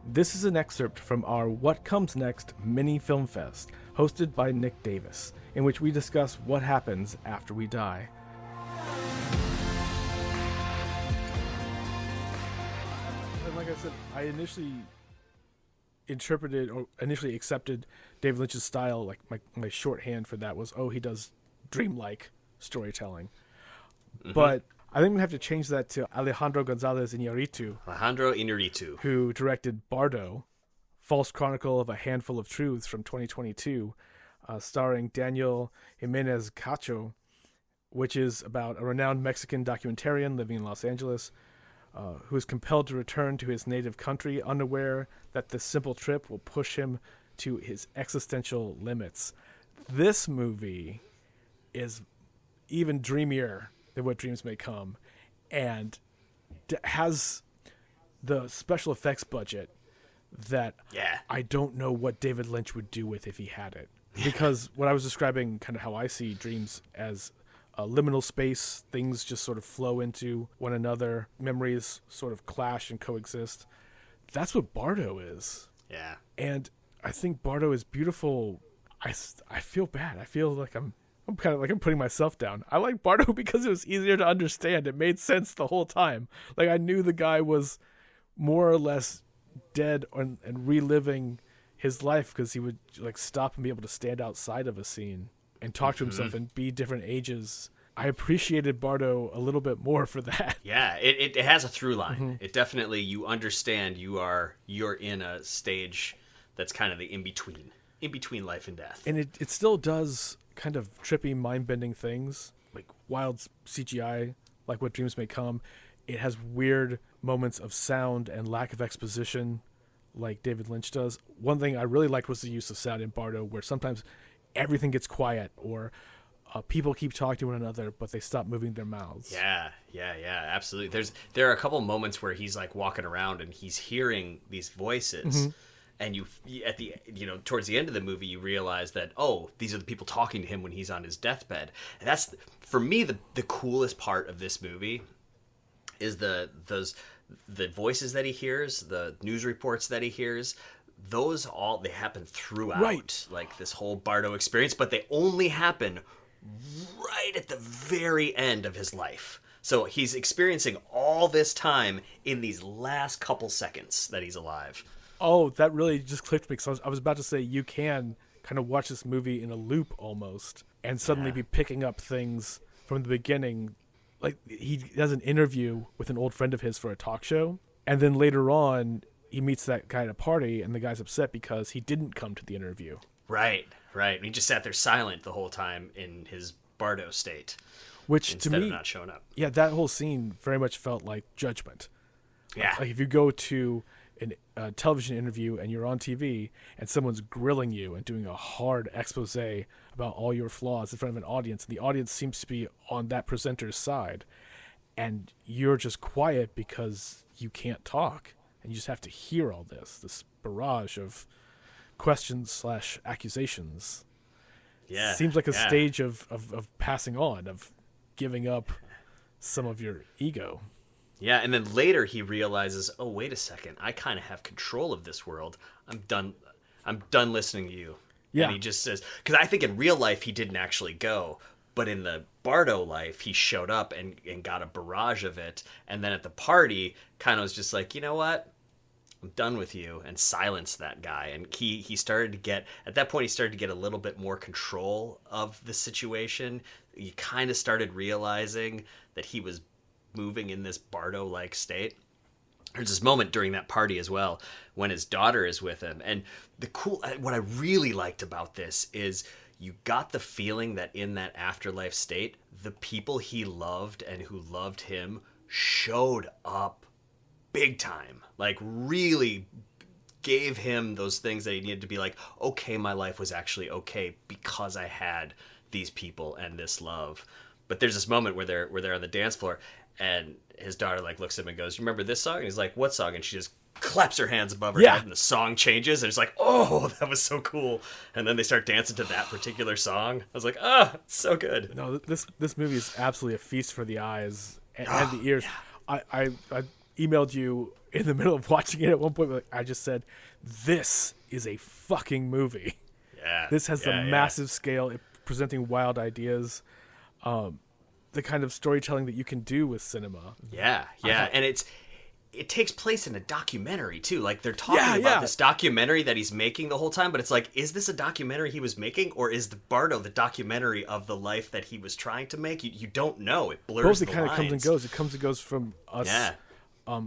This is an excerpt from our What Comes Next mini film fest, hosted by Nick Davis, in which we discuss what happens after we die. And like I said, I initially accepted David Lynch's style. Like my shorthand for that was, he does dreamlike storytelling. Mm-hmm. But I think we have to change that to Alejandro González Iñárritu, who directed Bardo, False Chronicle of a Handful of Truths from 2022, starring Daniel Jimenez Cacho, which is about a renowned Mexican documentarian living in Los Angeles who is compelled to return to his native country, unaware that this simple trip will push him to his existential limits. This movie is even dreamier than What Dreams May Come, and has the special effects budget that I don't know what David Lynch would do with if he had it. Because when I was describing kind of how I see dreams as a liminal space, things just sort of flow into one another, memories sort of clash and coexist. That's what Bardo is. Yeah. And I think Bardo is beautiful. I feel bad. I feel like I'm kind of like I'm putting myself down. I like Bardo because it was easier to understand. It made sense the whole time. Like I knew the guy was more or less dead and reliving his life because he would like stop and be able to stand outside of a scene and talk to himself and be different ages. I appreciated Bardo a little bit more for that. Yeah, it has a through line. Mm-hmm. It definitely, you understand you're in a stage that's kind of the in between life and death. And it still does kind of trippy, mind-bending things, like wild CGI, like What Dreams May Come. It has weird moments of sound and lack of exposition, like David Lynch does. One thing I really liked was the use of sound in Bardo, where sometimes everything gets quiet, or people keep talking to one another, but they stop moving their mouths. Yeah, absolutely. There are a couple moments where he's like walking around and he's hearing these voices. Mm-hmm. And towards the end of the movie, you realize that, these are the people talking to him when he's on his deathbed. And that's, for me, the coolest part of this movie is the voices that he hears, the news reports that he hears. They happen throughout, right, like this whole Bardo experience, but they only happen right at the very end of his life. So he's experiencing all this time in these last couple seconds that he's alive. Oh, that really just clicked me, because I was about to say you can kind of watch this movie in a loop almost and suddenly be picking up things from the beginning. Like he does an interview with an old friend of his for a talk show, and then later on he meets that guy at a party, and the guy's upset because he didn't come to the interview. Right. He just sat there silent the whole time in his Bardo state, which instead to me, of not showing up. Yeah, that whole scene very much felt like Judgment. Yeah. Like if you go to a television interview and you're on TV and someone's grilling you and doing a hard expose about all your flaws in front of an audience, and the audience seems to be on that presenter's side, and you're just quiet because you can't talk, and you just have to hear all this barrage of questions/accusations. Yeah. Seems like a stage of passing on, of giving up some of your ego. Yeah, and then later he realizes, wait a second, I kind of have control of this world. I'm done listening to you. Yeah. And he just says, because I think in real life he didn't actually go, but in the Bardo life he showed up and got a barrage of it, and then at the party kind of was just like, you know what? I'm done with you, and silenced that guy. And he started to get, at that point he started to get a little bit more control of the situation. He kind of started realizing that he was moving in this Bardo-like state. There's this moment during that party as well when his daughter is with him, and what I really liked about this is you got the feeling that in that afterlife state, the people he loved and who loved him showed up big time, like really gave him those things that he needed to be like, okay, my life was actually okay because I had these people and this love. But there's this moment where they're on the dance floor, and his daughter like looks at him and goes, "You remember this song?" And he's like, "What song?" And she just claps her hands above her head, and the song changes, and it's like, oh, that was so cool. And then they start dancing to that particular song. I was like, it's so good. No, this movie is absolutely a feast for the eyes and the ears. Yeah. I emailed you in the middle of watching it at one point, like, I just said, "This is a fucking movie." Yeah, this has the massive scale, presenting wild ideas, the kind of storytelling that you can do with cinema. Yeah, and it takes place in a documentary too. Like they're talking about this documentary that he's making the whole time, but it's like, is this a documentary he was making, or is the Bardo the documentary of the life that he was trying to make? You don't know. It blurs the lines. Both, it kind of comes and goes. It comes and goes from us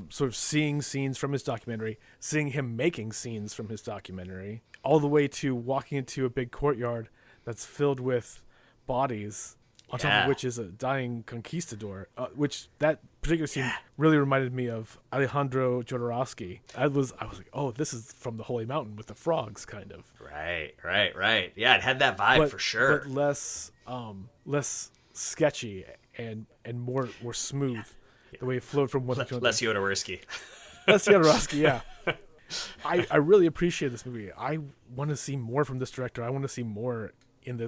sort of seeing scenes from his documentary, seeing him making scenes from his documentary, all the way to walking into a big courtyard that's filled with bodies, on top of which is a dying conquistador, which that particular scene really reminded me of Alejandro Jodorowsky. I was like, oh, this is from the Holy Mountain with the frogs, kind of. Right. Yeah, it had that vibe for sure. But less sketchy and more smooth. The way it flowed from one to another. Less Jodorowsky. Less Jodorowsky, yeah. I really appreciate this movie. I want to see more from this director. I want to see more in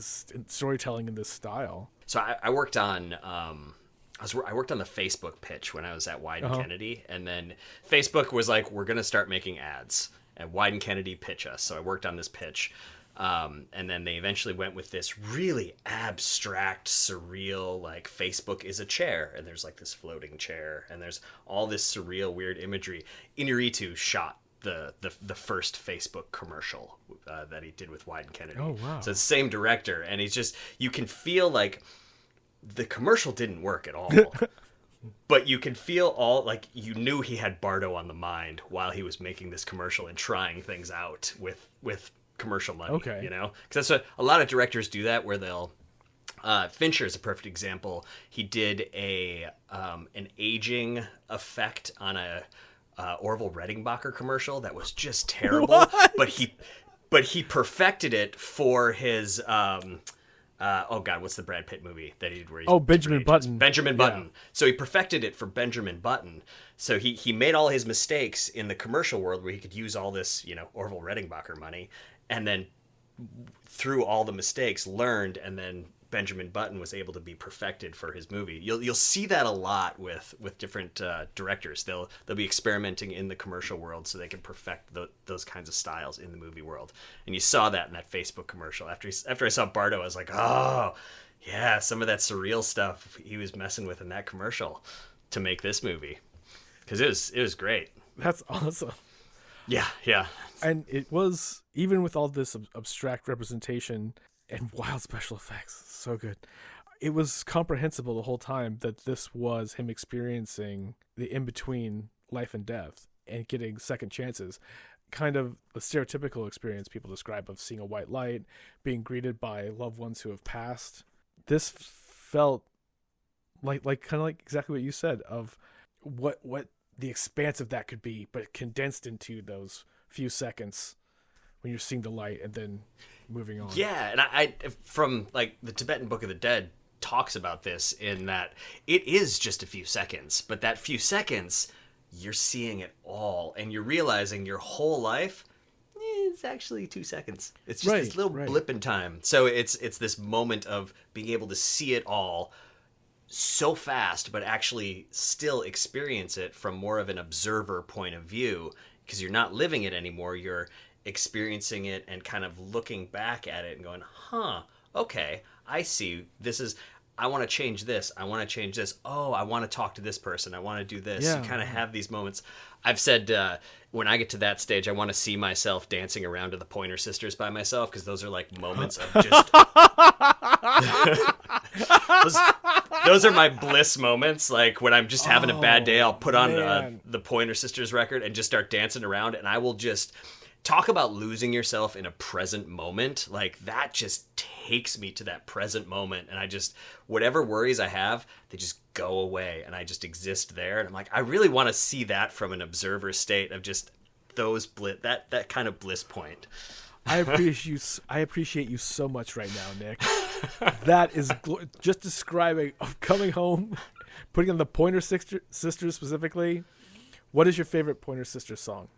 storytelling in this style. So I worked on I worked on the Facebook pitch when I was at Wyden Kennedy, and then Facebook was like, we're gonna start making ads, and Wyden Kennedy pitch us. So I worked on this pitch, and then they eventually went with this really abstract, surreal, like Facebook is a chair, and there's like this floating chair, and there's all this surreal, weird imagery. Iñárritu shot the first Facebook commercial that he did with Wyden Kennedy. Oh, wow. So it's the same director, and he's just, you can feel like the commercial didn't work at all. But you can feel all, like, you knew he had Bardo on the mind while he was making this commercial and trying things out with commercial money. Okay. You know? Because that's what a lot of directors do, that where they'll Fincher is a perfect example. He did an aging effect on a Orville Redenbacher commercial that was just terrible. What? But he perfected it for his oh god, what's the Brad Pitt movie that he did where he Benjamin Button. Benjamin Button. So he perfected it for Benjamin Button. So he made all his mistakes in the commercial world where he could use all this, Orville Redenbacher money, and then through all the mistakes learned, and then Benjamin Button was able to be perfected for his movie. You'll see that a lot with different directors. They'll be experimenting in the commercial world so they can perfect those kinds of styles in the movie world. And you saw that in that Facebook commercial. After I saw Bardo, I was like, oh yeah, some of that surreal stuff he was messing with in that commercial to make this movie, because it was great. That's awesome. Yeah. And it was, even with all this abstract representation and wild special effects, so good, it was comprehensible the whole time that this was him experiencing the in-between life and death and getting second chances. Kind of the stereotypical experience people describe of seeing a white light, being greeted by loved ones who have passed. This felt like kind of like exactly what you said, of what the expanse of that could be, but condensed into those few seconds when you're seeing the light and then moving on. Yeah, and I from like the Tibetan Book of the Dead talks about this, in that it is just a few seconds, but that few seconds you're seeing it all, and you're realizing your whole life is actually 2 seconds. It's just this little blip in time. So it's this moment of being able to see it all so fast, but actually still experience it from more of an observer point of view, because you're not living it anymore. You're experiencing it and kind of looking back at it and going, okay, I see. I want to change this. I want to change this. Oh, I want to talk to this person. I want to do this. Yeah. You kind of have these moments. I've said when I get to that stage, I want to see myself dancing around to the Pointer Sisters by myself, because those are like moments of just... those are my bliss moments. Like when I'm just having a bad day, I'll put on the Pointer Sisters record and just start dancing around, and I will just... Talk about losing yourself in a present moment. Like, that just takes me to that present moment, and I just, whatever worries I have, they just go away, and I just exist there. And I'm like, I really want to see that from an observer state of just those that kind of bliss point. I appreciate you so much right now, Nick. That is just describing of coming home, putting on the Pointer Sisters specifically. What is your favorite Pointer Sisters song?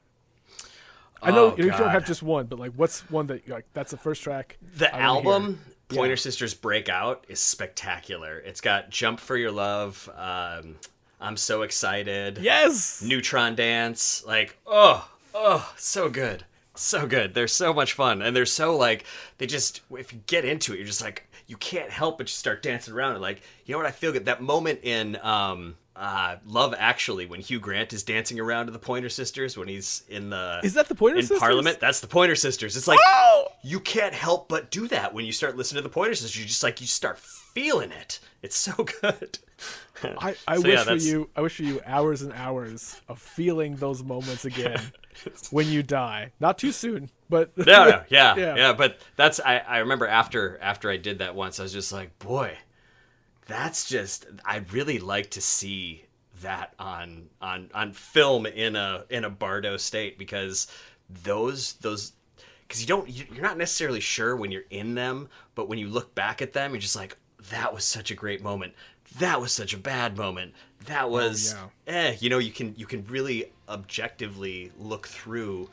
I know you don't have just one, but like, what's one that like that's the first track? The album Pointer Sisters Break Out is spectacular. It's got Jump for Your Love. I'm so excited. Yes. Neutron dance. Like, so good. So good. They're so much fun. And they're so like, they just, if you get into it, you're just like, you can't help but just start dancing around. And like, you know what I feel good? That moment in Love Actually, when Hugh Grant is dancing around to the Pointer Sisters, when he's in the... Is that the Pointer Sisters? In Parliament. That's the Pointer Sisters. It's like, you can't help but do that when you start listening to the Pointer Sisters. You just like, you start feeling it. It's so good. I wish for you hours and hours of feeling those moments again when you die. Not too soon, but yeah. But that's I remember after I did that once, I was just like, boy, that's just, I'd really like to see that on film in a Bardo state, because those because you're not necessarily sure when you're in them, but when you look back at them, you're just like, that was such a great moment. That was such a bad moment. That was, you can really objectively look through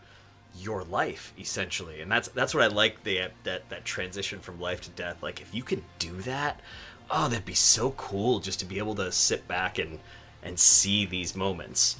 your life, essentially. And that's what I like, that transition from life to death. Like, if you could do that, that'd be so cool, just to be able to sit back and see these moments.